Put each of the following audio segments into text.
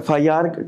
FIR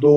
2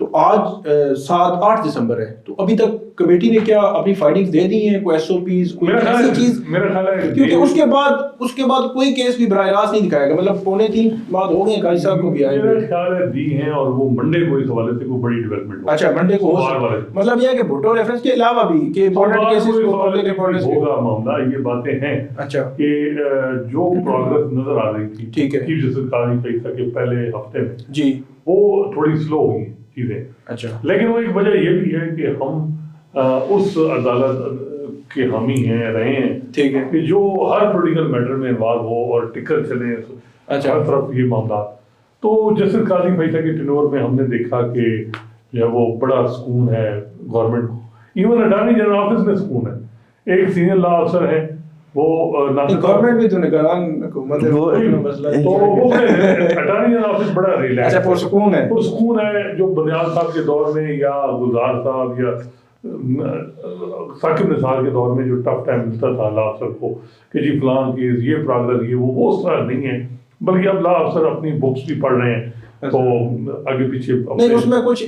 تو آج 7-8 دسمبر ہے، تو ابھی تک کمیٹی نے کیا اپنی فائنڈنگز دے دی ہیں، کوئی ایس او پیز، کوئی ایسی چیز؟ میرا خیال ہے کیونکہ اس کے بعد کوئی کیس بھی براہ راست نہیں دکھائے گا، مطلب 2.5 بعد ہو گئے قاضی صاحب کو بھی آئے میرا خیال ہے دی ہیں، اور وہ منڈے کو اس حوالے سے کوئی بڑی ڈیولپمنٹ اچھا منڈے کو ہو سکتا ہے، مطلب یہ ہے کہ بھٹو ریفرنس کے علاوہ بھی کہ امپورٹنٹ کیسز کو پبلک امپورٹنس ہوگا معاملہ، یہ باتیں ہیں اچھا کہ جو پروگرس نظر آ رہی تھی ٹھیک ہے چیف جسٹس قاضی فیصلہ کے پہلے ہفتے میں جی وہ تھوڑی سلو ہوئی ہیں چیزیں، اچھا لیکن وہ ایک وجہ یہ بھی ہے کہ ہم اس عدالت کے حامی ہیں رہے ہیں ٹھیک ہے کہ جو ہر پولیٹیکل میٹر میں انوالو ہو اور ٹکر چلے اچھا ہر طرف یہ معاملات. تو جسٹس قاضی فیصلہ کے ٹینور میں ہم نے دیکھا کہ جو ہے وہ بڑا سکون ہے گورنمنٹ کو، ایون اٹارنی جنرل آفس میں سکون ہے، ایک سینئر لا افسر ہے وہ گورنمنٹ بھی تو نگران حکومت ہے، وہ مسئلہ تو وہ اٹارنی جنرل آفس بڑا ریلیکس اچھا پرسکون ہے، پرسکون ہے. جو بنیاد صاحب کے دور میں یا گلزار صاحب یا ثاقب نثار کے دور میں جو ٹف ٹائم ملتا تھا لا افسر کو کہ جی فلان کیس یہ پروگرس یہ وہ اس طرح نہیں ہے، بلکہ اب لا افسر اپنی بکس بھی پڑھ رہے ہیں تو آگے پیچھے نہیں اس میں کچھ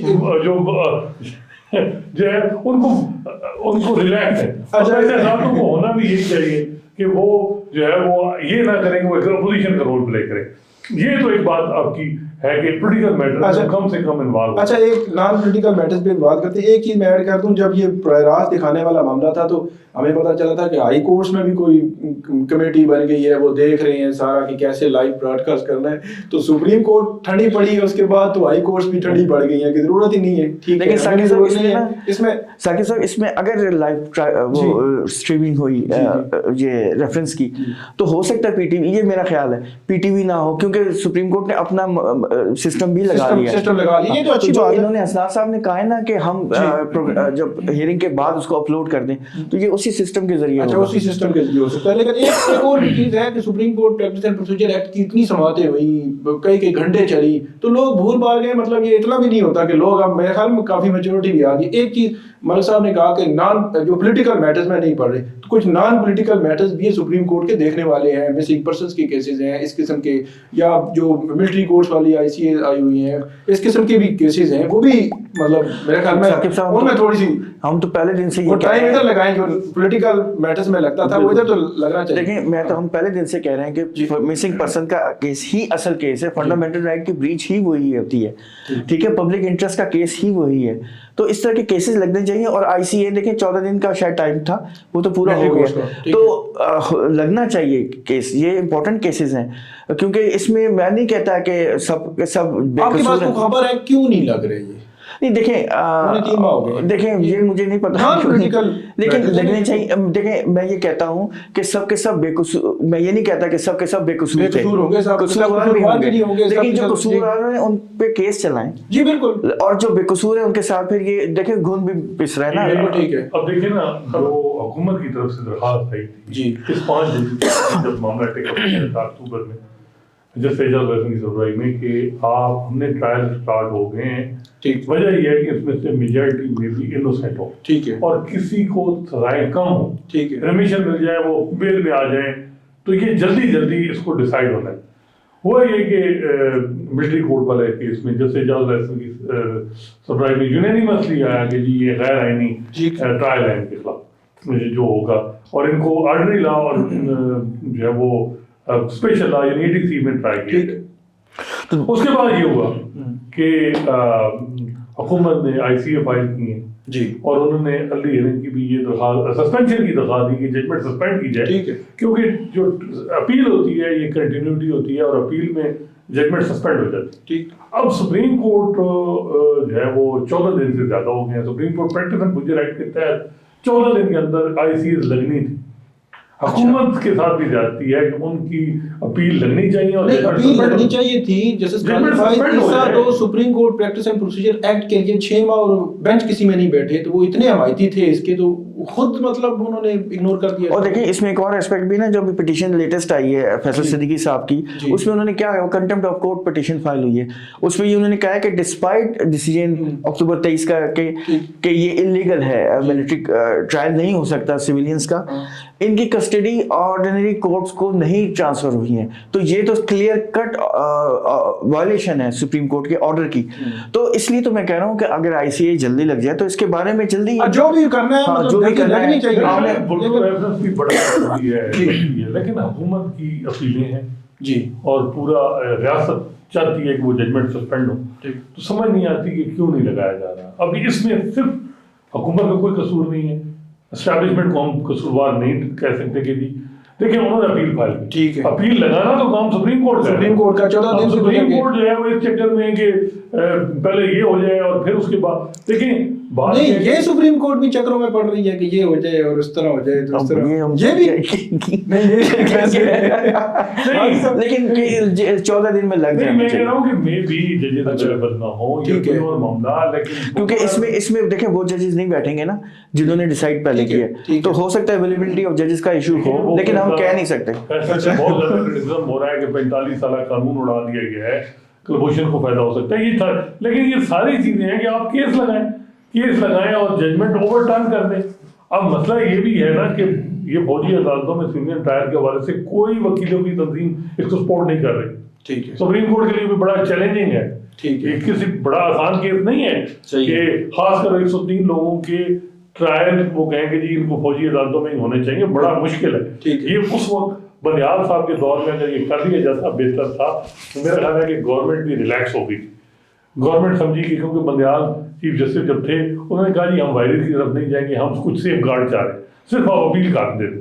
جو ہے ان کو ریلیکس ہے. ایسے ذاتوں کو ہونا بھی یہی چاہیے کہ وہ جو ہے وہ یہ نہ کریں کہ وہ ایک اپوزیشن کا رول پلے کریں. یہ تو ایک بات آپ کی ہے کہ پولیٹیکل میٹر کم سے کم انوالو. اچھا ایک نان پولیٹیکل میٹرز پہ بات کرتے ہیں، ایک چیز میں ایڈ کر دوں، جب یہ براہ راست دکھانے والا معاملہ تھا تو ہمیں پتہ چلا تھا کہ ہائی کورٹس میں بھی کوئی کمیٹی بن گئی ہے، وہ دیکھ رہے ہیں سارا کہ کیسے لائیو براڈ کاسٹ کرنا ہے. تو سپریم کورٹ ٹھنڈی پڑی ہے اس کے بعد تو ہائی کورٹس بھی ٹھنڈی پڑ گئی ہیں کہ ضرورت ہی نہیں ہے. ٹھیک ہے لیکن ثاقب صاحب اس میں اگر لائیو وہ اسٹریمنگ ہوئی یہ ریفرنس کی تو ہو سکتا ہے پی ٹی وی، یہ میرا خیال ہے پی ٹی وی نہ ہو، کیونکہ سپریم کورٹ نے اپنا سسٹم بھی لگا لیا ہے. تو اچھی بات ہے، انہوں نے اسناد صاحب نے کہا ہے نا کہ ہم جب ہیئرنگ کے بعد اس کو اپلوڈ کر دیں تو یہ اسی سسٹم کے ذریعے اچھا اسی سسٹم کے ذریعے ہو سکتا ہے. لیکن ایک اور چیز ہے کہ supreme court practice and procedure act کی اتنی سماعتیں ہوئیں، کئی گھنٹے چلی تو لوگ بھول بھال گئے. مطلب یہ اتنا بھی نہیں ہوتا کہ لوگ، اب میرے خیال میں کافی میچورٹی بھی آ گئی. ایک چیز ملک صاحب نے کہا کہ نان جو پولیٹیکل میٹرز میں نہیں پڑھ رہے، تو کچھ نان پولیٹیکل میٹرز بھی سپریم کورٹ کے دیکھنے والے ہیں، مسنگ پرسنس کے کیسز ہیں اس قسم کے، یا جو ملٹری کورٹس والی آئی سی اے آئی ہوئی ہیں اس قسم کے بھی کیسز ہیں، وہ بھی مطلب میرے خیال میں ان میں تھوڑی سی ہم تو پہلے دن سے وہ ٹائم ادھر لگائیں جو پولیٹیکل میٹرز میں لگتا تھا وہ ادھر تو لگنا چاہیے. دیکھیں میں تو ہم پہلے دن سے کہہ رہے ہیں کہ مسنگ پرسن کا کیس ہی اصل کیس ہے، فنڈامنٹل رائٹ کی بریچ ہی وہی ہوتی ہے، ٹھیک ہے، پبلک انٹرسٹ کا کیس ہی وہی ہے. تو اس طرح کے کیسز لگنے چاہیے. اور آئی سی اے دیکھیں 14 دن کا شاید ٹائم تھا، وہ تو پورا ہو گیا، تو لگنا چاہیے کیس. یہ امپورٹنٹ کیسز ہیں کیونکہ اس میں میں نہیں کہتا کہ سب کے سب آپ کی بات کو خبر ہے کیوں نہیں لگ رہے یہ نہیں. دیکھیں یہ مجھے نہیں پتا لیکن لگنے چاہیے. دیکھیں میں یہ کہتا ہوں کہ سب کے سب بے قصور، میں یہ نہیں کہتا کہ سب کے سب بے قصور تھے، قصوروار بھی ہوں گے، لیکن جو قصوروار ہیں ان پہ کیس چلائیں. جی بالکل. اور جو بے قصور ہیں ان کے ساتھ پھر یہ دیکھیں گھن بھی پس رہا ہے نا. ٹھیک ہے. اب دیکھیں نا جو حکومت کی طرف سے درخواست آئی تھی جی اس 5 دن جب معاملہ ٹیک اپ کیا تھا اکتوبر میں جس اعجاز ویسن کی سربراہی میں کہ آپ ہم نے ٹرائل سٹارٹ ہو گئے ہیں، وجہ یہ ہے کہ اس میں سے میجارٹی میں بھی انوسینٹ ہو، ٹھیک ہے، اور کسی کو سزائیں کم ہو، ٹھیک ہے، ریمیشن مل جائے، وہ بیل میں آ جائیں، تو یہ جلدی اس کو ڈیسائیڈ ہونا ہے. ہوا یہ کہ ملٹری کورٹ والے کیس میں جس اعجاز ویسن کی سربراہی میں یونینیمسلی آیا کہ جی یہ غیر آئینی ٹرائل ہے ان کے خلاف جو ہوگا، اور ان کو آرڈنری لا اور جو ہے وہ اسپیشل لا یعنی ADC میں ٹرائی کیا. اس کے بعد یہ ہوا کہ حکومت نے ICA فائل کی ہیں جی، اور انہوں نے ارلی ہیئرنگ کی بھی یہ درخواست، سسپینشن کی درخواست دی کہ ججمنٹ سسپینڈ کی جائے، کیونکہ جو اپیل ہوتی ہے یہ کنٹینیوٹی ہوتی ہے اور اپیل میں ججمنٹ سسپینڈ ہو جاتی ہے. اب سپریم کورٹ جو ہے وہ 14 دن سے زیادہ ہو گئے ہیں. Supreme court practice and procedure act کے تحت 14 دن کے اندر ICAs لگنی تھی. حکومت کے ساتھ بھی زیادتی ہے کہ ان کی اپیل لگنی چاہیے، اور اپیل لگنی چاہیے تھی. جسٹس تو supreme court practice and procedure act کے لیے 6 ماہ اور بینچ کسی میں نہیں بیٹھے، تو وہ اتنے حمایتی تھے اس کے، تو خود مطلب انہوں نے اگنور کر دیا. اور دیکھیں اس میں ایک اور ایسپیکٹ بھی نا، جو پٹیشن لیٹسٹ آئی ہے فیصل صدیقی صاحب کی، اس میں انہوں نے کیا ہے، contempt of court petition file ہوئی ہے. اس میں انہوں نے کہا ہے کہ ڈسپائٹ ڈیسیجن اکتوبر 23 کا کہ یہ انلیگل ہے، ملٹری ٹرائل نہیں ہو سکتا سویلینز کا، ان کی کسٹڈی آرڈینری کورٹس کو نہیں ٹرانسفر ہوئی ہیں, تو یہ تو کلیئر کٹ وائلیشن ہے سپریم کورٹ کے آرڈر کی. تو اس لیے تو میں کہہ رہا ہوں کہ اگر آئی سی اے جلدی لگ جائے تو اس کے بارے میں جلدی جو بھی کرنا ہے, جو بھی کرنا ہے لیکن حکومت کی اپیلیں ہیں جی, اور پورا ریاست چاہتی ہے کہ وہ ججمنٹ سسپینڈ ہو, تو سمجھ نہیں آتی کہ کیوں نہیں لگایا جا رہا. اب اس میں صرف حکومت کا کوئی قصور نہیں ہے, اسٹیبلشمنٹ کو ہم قصوروار نہیں کہہ سکتے کہ جی دیکھیں انہوں نے اپیل فائل کی, ٹھیک ہے, اپیل لگانا تو کام سپریم کورٹ کا 14 دن سپریم کورٹ جو ہے وہ اس چکر میں کہ پہلے یہ ہو جائے اور پھر اس کے بعد دیکھیں بات نہیں, یہ سپریم کورٹ بھی چکروں میں پڑ رہی ہے کہ یہ ہو جائے اور اس طرح ہو جائے تو اس طرح یہ بھی لیکن 14 دن میں لگ جائے. میں کہہ رہا ہوں کہ میں بھی ججز اویلیبل نہ ہو, یہ کوئی اور معاملہ, لیکن کیونکہ اس میں دیکھیں وہ ججز نہیں بیٹھیں گے نا جنہوں نے ڈیسائیڈ پہلے کیا ہے, تو ہو سکتا ہے اویلیبلٹی آف ججز کا ایشو ہو, لیکن ہم کہہ نہیں سکتے. بہت زیادہ کرٹیسزم ہو رہا ہے کہ 45 سالہ قانون اڑا دیا گیا ہے, کلبوشن کو فائدہ ہو سکتا ہے یہ تھا, لیکن یہ ساری چیزیں ہیں کہ آپ کیس لگائیں اور ججمنٹ اوور ٹرن کر دیں. اب مسئلہ یہ بھی ہے نا کہ یہ فوجی عدالتوں میں سینئر ٹرائل کے حوالے سے کوئی وکیلوں کی تنظیم اس کو سپورٹ نہیں کر رہی. ٹھیک ہے, سپریم کورٹ کے لیے بھی بڑا چیلنجنگ ہے, ٹھیک ہے, کسی بڑا آسان کیس نہیں ہے کہ خاص کر 103 لوگوں کے ٹرائل وہ کہیں کہ جی ان کو فوجی عدالتوں میں ہی ہونے چاہیے, بڑا مشکل ہے. یہ اس وقت بندیال صاحب کے دور میں اگر یہ کر دیا جاتا بہتر تھا. میرا خیال ہے کہ گورنمنٹ بھی ریلیکس ہو گئی, گورنمنٹ سمجھی کہ کیونکہ بندیال چیف جسٹس جب تھے انہوں نے کہا جی ہم وائرس کی طرف نہیں جائیں گے, ہم کچھ سیف گارڈ چاہ رہے ہیں, صرف آپ اپیل کر دیتے.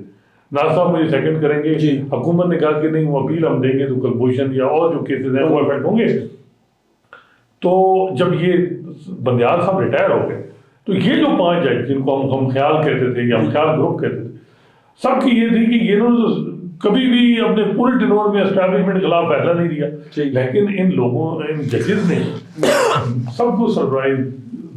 ناز صاحب مجھے سیکنڈ کریں گے, حکومت نے کہا کہ نہیں وہ اپیل ہم دیں گے تو کلبوشن یا اور جو کیسز ہیں وہ افیکٹ ہوں گے. تو جب یہ بندیال صاحب ریٹائر ہو گئے تو یہ جو 5 جج جن کو ہم خیال کہتے تھے یا ہم خیال گروپ کہتے تھے, سب کی یہ تھی کہ یہ کبھی بھی اپنے پورے ٹینور میں اسٹیبلشمنٹ کے خلاف فیصلہ نہیں دیا, لیکن ان ججز نے سب کو سرپرائز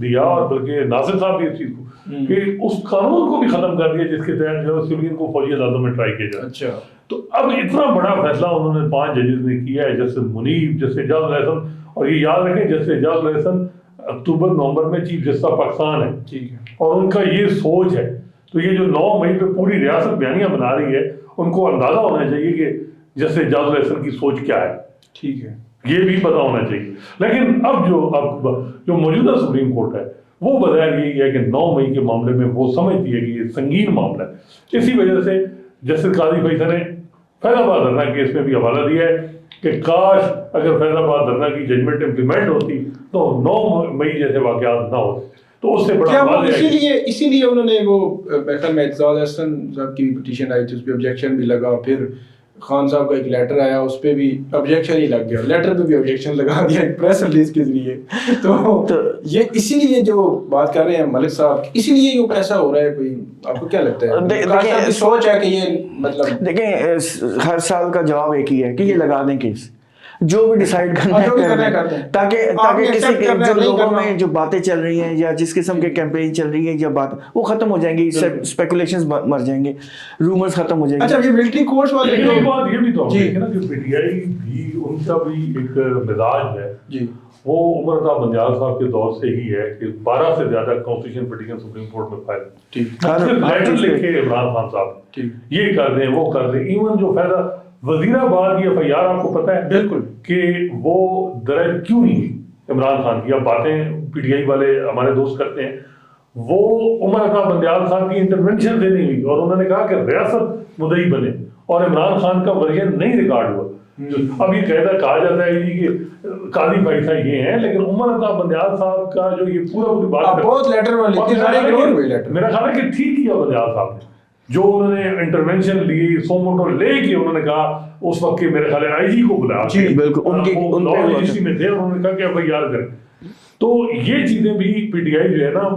دیا, اور بلکہ ناصر صاحب بھی اس چیز کو کہ اس قانون کو بھی ختم کر دیا جس کے تحت جو سویلین کو فوجی عدالتوں میں ٹرائی کیا جائے. اچھا, تو اب اتنا بڑا فیصلہ انہوں نے 5 ججز نے کیا ہے, جیسے منیب, جیسے اعجاز الحسن, اور یہ یاد رکھیں جیسے اعجاز الحسن اکتوبر نومبر میں چیف جسٹس آف پاکستان ہے, ٹھیک ہے, اور ان کا یہ سوچ ہے. تو یہ جو 9 مئی پہ پوری ریاست بیانیہ بنا رہی ہے, ان کو اندازہ ہونا چاہیے کہ جیسے اعجاز الحسن کی سوچ کیا ہے, ٹھیک ہے, یہ بھی پتا ہونا چاہیے. لیکن اب جو موجودہ سپریم کورٹ ہے وہ بظاہر یہی ہے کہ 9 مئی کے معاملے میں وہ سمجھتی ہے کہ یہ سنگین معاملہ ہے. اسی وجہ سے جسٹس قاضی فیصل نے فیض آباد دھرنا کیس میں بھی حوالہ دیا ہے کہ کاش اگر فیض آباد دھرنا کی ججمنٹ امپلیمنٹ ہوتی تو 9 مئی جیسے واقعات نہ ہوتے. تو اس سے بڑا اسی لیے انہوں نے وہ میرے میں اعجاز احسن صاحب کی پٹیشن آئی تھی, اس پہ آبجیکشن بھی لگا, پھر خان صاحب کا ایک لیٹر آیا اس پہ بھی آبجیکشن ہی لگ گیا, لیٹر پہ بھی آبجیکشن لگا دیا ایک پریس ریلیز کے ذریعے. تو یہ اسی لیے جو بات کر رہے ہیں ملک صاحب, اسی لیے یہ ایسا ہو رہا ہے. کوئی آپ کو کیا لگتا ہے سوچ ہے کہ یہ مطلب دیکھیں ہر سال کا جواب ایک ہی ہے کہ یہ لگا دیں کیس, جو بھی ڈیسائیڈ کرنا ہے تاکہ کسی جو لوگوں میں جو باتیں چل رہی ہیں یا جس قسم کے کیمپین چل رہی ہے یا بات وہ ختم ہو جائیں گی, اسپیکولیشنز مر جائیں گے, رومرز ختم ہو جائیں گے. اچھا یہ ملٹری کورس والے بات یہ بھی تو ہے نا کہ پی ٹی آئی بھی ان کا بھی ایک مزاج ہے جی, وہ عمر عطا بندیال صاحب کے دور سے ہی ہے کہ 12 سے زیادہ کانسٹیٹیوشن پٹیشن سپریم کورٹ میں فائل لیٹر لکھ کے عمران خان صاحب یہ کر دیں وہ کر دیں. ایون جو فائدہ وزیر آباد کی ایف آئی آر آپ کو پتا ہے بالکل کہ وہ درج کیوں نہیں عمران خان کی, اب باتیں پی ٹی آئی والے ہمارے دوست کرتے ہیں, وہ عمر عطا بندیال صاحب کی انٹرونشن سے نہیں ہوئی اور انہوں نے کہا کہ ریاست مدعی بنے اور عمران خان کا ورژن نہیں ریکارڈ ہوا. اب یہ قاعدہ کہا جاتا ہے کہ قاضی بھائی صاحب یہ ہیں, لیکن عمر عطا بندیال صاحب کا جو یہ پوری بات بہت لیٹر میرا خیال ہے کہ ٹھیک کیا بندیال صاحب نے جو انہوں نے انٹرونشن لی, سو موٹو لے کے انہوں نے کہا اس وقت کے میرے خیال ہے آئی جی کو بلایا, جی بالکل ان کے میں تھے, انہوں نے کہا کہ ایف آئی آر کریں. تو یہ چیزیں بھی پی ٹی آئی جو ہے نا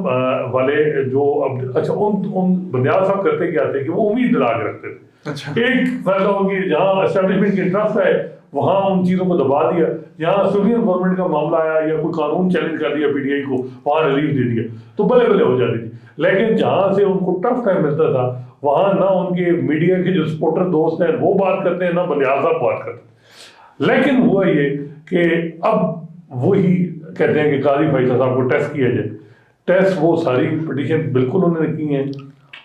والے جو اب اچھا ان بندیال صاحب کرتے کیا تھے کہ وہ امید دلا کے رکھتے تھے. ایک فائدہ ہو کہ جہاں اسٹیبلشمنٹ کی انٹرسٹ ہے وہاں ان چیزوں کو دبا دیا, جہاں سویلین گورنمنٹ کا معاملہ آیا یا کوئی قانون چیلنج کر دیا پی ٹی آئی کو وہاں ریلیف دے دیا تو بلے بلے ہو جاتی تھی. لیکن جہاں سے ان کو ٹف ٹائم ملتا تھا وہاں نہ ان کے میڈیا کے جو سپورٹر دوست ہیں وہ بات کرتے ہیں, نہ بندیال صاحب بات کرتے ہیں. لیکن ہوا یہ کہ اب وہی کہتے ہیں کہ قاضی فیصل صاحب کو ٹیسٹ کیا جائے. ٹیسٹ وہ ساری پٹیشن بالکل انہوں نے کی ہیں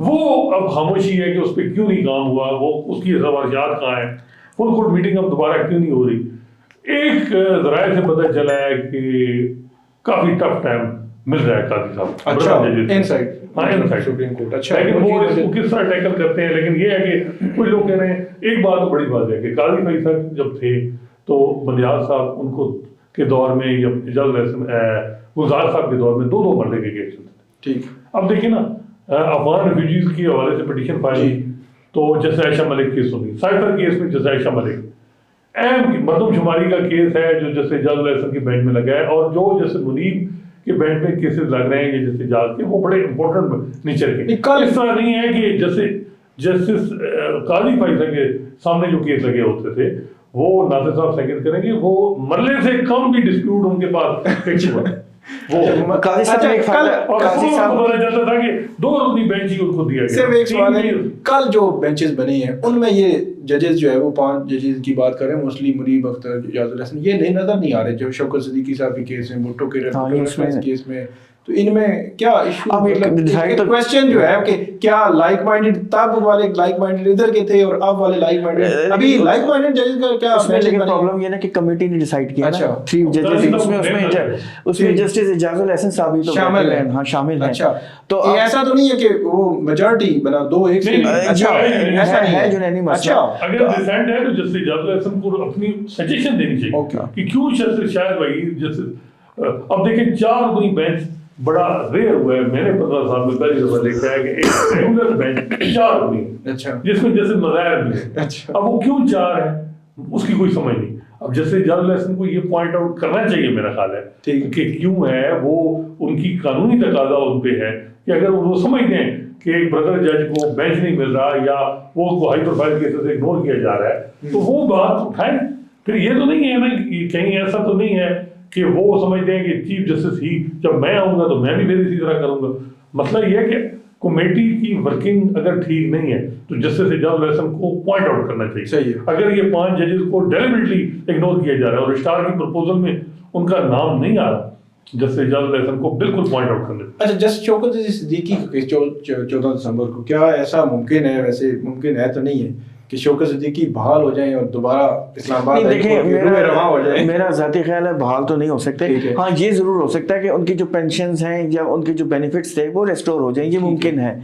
وہ اب خاموشی ہے کہ اس پہ کیوں نہیں کام ہوا, وہ اس کی سوالات کہاں ہیں, فل کورٹ میٹنگ اب دوبارہ کیوں نہیں ہو رہی. ایک ذرائع سے پتہ چلا ہے کہ کافی ٹف ٹائم مل رہا ہے قاضی صاحب. اچھا انسائڈ سپریم کورٹ. اچھا لیکن وہ اس کو کس طرح ٹیکل کرتے ہیں. لیکن یہ ہے کہ کچھ لوگ کہہ رہے ہیں, ایک بات تو بڑی بات ہے کہ قاضی فیصل جب تھے تو بندیال صاحب ان کو کے دور میں یا گلزار صاحب کے دور میں 2 مرلے کے کیس چلتے تھے. ٹھیک. اب دیکھیں نا, افغان ریفیوجیز کے حوالے سے پٹیشن فائل تو جیسے عائشہ ملک کیس سنی, سائفر کیس میں جیسے عائشہ ملک اہم مردم شماری کا کیس ہے جو جیسے جج احسن کے بینچ میں لگا ہے, اور جو جیسے منیب کے بینچ میں کیسز لگ رہے ہیں یہ جیسے جاج کے, وہ بڑے امپورٹنٹ نیچر کے. اس طرح نہیں ہے کہ جیسے جسٹس قاضی فیصل کے سامنے جو کیس لگے ہوتے تھے وہ ناصر صاحب سیکنڈ کریں گے, وہ مرلے سے کم بھی ڈسپیوٹ ان کے پاس فکس ہوا. وہ قاضی صاحب ایک قاضی صاحب بولا جاتا تھا کہ 2 رکنی بینچ ہی ان کو دیا گیا. صرف ایک سوال ہے, کل جو بینچز بنی ہیں ان میں یہ ججز جو ہے وہ 5 ججز کی بات کریں, موسٹلی منیب اختر, اجاز الحسن, یہ نہیں نظر نہیں آ رہے جو شوکت صدیقی صاحب کے کیس میں, بھٹو کے کیس میں. تو ان میں کیا ایشو, کوسچن جو ہے کہ کیا لائک مائنڈڈ تب والے لائک مائنڈڈ ادھر کے تھے اور اب والے لائک مائنڈڈ, ابھی لائک مائنڈڈ ججز کا کیا اس میں, لیکن پرابلم یہ نا کہ کمیٹی نے ڈیسائیڈ کیا نا 3 ججز, اس میں جسٹس اجاز الحسن صاحب بھی تو شامل ہیں. ہاں شامل ہیں. تو ایسا تو نہیں ہے کہ وہ میجورٹی بنا 2-1 سے. اچھا ایسا ہے جنینی مسئلہ. اگر ڈیسینٹ ہے تو جسٹس اجاز الحسن کو اپنی سجیشن دینی چاہیے کہ کیوں شاید بھائی جیسے اب دیکھیں 4 رکنی بینچ بڑا ریئر ہوا ہے. میں نے 15 سال میں پہلی دفعہ دیکھا ہے کہ ایک ریگولر بینچ 4 رکنی جس میں جیسے مظاہر بھی ہے. اب وہ کیوں 4 ہے اس کی کوئی سمجھ نہیں. اب جیسے جج الحسن کو یہ پوائنٹ آؤٹ کرنا چاہیے میرا خیال ہے کہ کیوں ہے, وہ ان کی قانونی تقاضا ان پہ ہے کہ اگر وہ سمجھتے ہیں کہ ایک بردر جج کو بینچ نہیں مل رہا یا وہ ہائی پروفائل کیسز سے اگنور کیا جا رہا ہے تو وہ بات اٹھائیں. پھر یہ تو نہیں ہے نا, کہیں ایسا تو نہیں ہے کہ وہ سمجھتے ہیں کہ چیف جسٹس ہی جب میں آؤں گا تو میں بھی اسی طرح کروں گا. مسئلہ یہ ہے کہ کمیٹی کی ورکنگ اگر ٹھیک نہیں ہے تو جسٹس اجاز الحسن کو پوائنٹ آؤٹ کرنا چاہیے. اگر یہ 5 ججز کو ڈیلیبریٹلی اگنور کیا جا رہا ہے اور رجسٹرار کی پرپوزل میں ان کا نام نہیں آ رہا, جسٹس اجاز الحسن کو بالکل پوائنٹ آؤٹ کرنا. اچھا جسٹس شوکت صدیقی کا کیس 14 دسمبر کو, کیا ایسا ممکن ہے, ویسے ممکن ہے تو نہیں ہے کہ شوکت صدیقی بحال ہو جائیں اور دوبارہ اسلام آباد ہو جائے؟ میرا ذاتی خیال ہے بحال تو نہیں ہو سکتے. ہاں یہ ضرور ہو سکتا ہے کہ ان کی جو پینشنز ہیں یا ان کے جو بینیفٹس تھے وہ ریسٹور ہو جائیں, یہ ممکن ہے.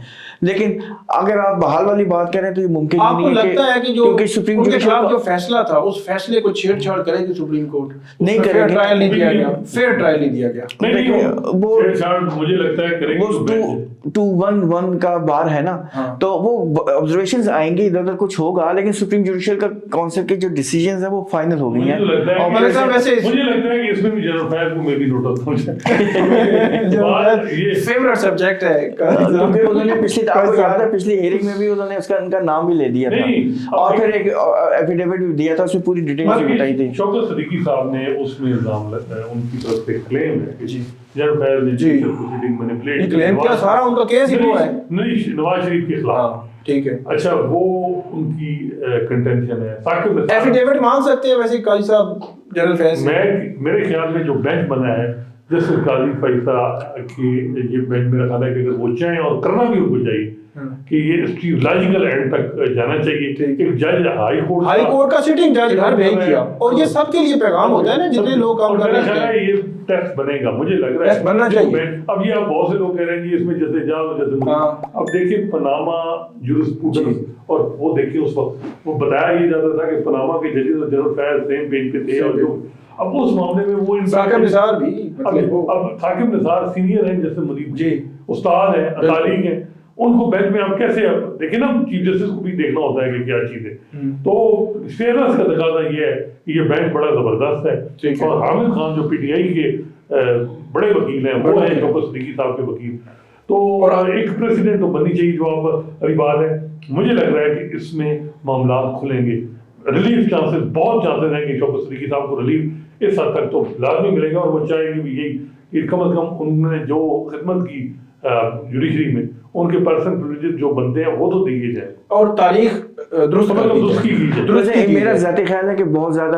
لیکن اگر آپ بحال والی بات کریں تو یہ ممکن نہیں ہے. لگتا ہے کہ جو سپریم کے خلاف جو فیصلہ تھا اس فیصلے کو چھیڑ چھاڑ کرے گی سپریم کورٹ, نہیں کرے گی. ٹرائل نہیں دیا گیا, فیئر ٹرائل نہیں دیا گیا. وہ مجھے لگتا ہے کریں گے 2-1-1 کا بار ہے نا, تو وہ آبزرویشنز آئیں گے, ادھر ادھر کچھ ہوگا, لیکن سپریم جوڈیشل کا کونسل کے جو ڈیسیژنز ہیں وہ فائنل ہو گئی ہیں. مجھے لگتا ہے کہ اس میں بھی جنرل فیئر کو میں بھی نوٹ آؤٹ ہو جائے. یہ فیورٹ سبجیکٹ ہے کیونکہ انہوں نے پچھلی ہیئرنگ میں بھی انہوں نے ان کا نام بھی لے دیا تھا اور پھر ایک ایفیڈیوٹ بھی دیا تھا, اس میں پوری ڈیٹیلز بھی بتائی تھی. شوکت صدیقی صاحب نے اس میں الزام لگا ہے, ان کی طرف سے کلیم ہے کہ جنرل فیئر نے پروسیڈنگ مینیپولیٹ کلیم کیا, سارا ان کا کیس ہی وہ ہے نہیں نواز شریف کے خلاف. ٹھیک ہے. اچھا وہ ان کی کنٹینشن ہے. ثاقب ایفیڈیوٹ مانگ سکتے ہیں ویسے قاضی صاحب جنرل فیض. میرے خیال میں جو بینچ بنا ہے جیسے قاضی فیصلہ کی, یہ بینچ میرا خیال ہے کہ اگر وہ چاہیں اور کرنا بھی ان کو چاہیے کہ یہ اس کی لاجیکل اینڈ تک جانا چاہیے. ایک جج ہائی کورٹ کا سٹنگ جج گھر بھیج دیا, اور یہ سب کے لیے پیغام ہوتا ہے نا جتنے لوگ کام کر رہے ہیں. یہ ٹیکس بنے گا, مجھے لگ رہا ہے بننا چاہیے. اب یہ بہت سے لوگ کہہ رہے ہیں کہ اس میں جیسے جاؤ جیسے اب دیکھیں پاناما جورسپروڈنس, اور وہ دیکھیں اس وقت وہ بتایا یہ جاتا تھا کہ پاناما کے ججز اور جنرل فیئر سیم پینج پہ تھے, اور جو اب اس معاملے میں وہ ثاقب نثار بھی, اب ثاقب نثار سینئر ہیں جیسے منیب جی استاد ہیں, تعلیق ہیں, ان کو بینچ میں آپ کیسے دیکھیں نا, چیف جسٹس کو بھی دیکھنا ہوتا ہے کہ کیا چیز ہے. تو فیئرنس کا تقاضا یہ ہے کہ یہ بینچ بڑا زبردست ہے, اور حامد خان جو پی ٹی آئی کے بڑے وکیل ہیں وہ ہیں شوکت صدیقی صاحب کے وکیل, تو ایک پریسیڈنٹ تو بننی چاہیے جو اب ابھی بات ہے. مجھے لگ رہا ہے کہ اس میں معاملات کھلیں گے, ریلیف چانسز بہت چانسز ہیں کہ شوکت صدیقی صاحب کو ریلیف اس حد تک تو لازمی ملے گا, اور وہ چاہے گی بھی یہی کم از کم انہوں نے جو خدمت کی جوڈیشری میں ان کے پرسنل پریویلیجز جو بنتے ہیں وہ تو دیے جائیں, اور تاریخ درست میرا ذاتی خیال ہے کہ بہت زیادہ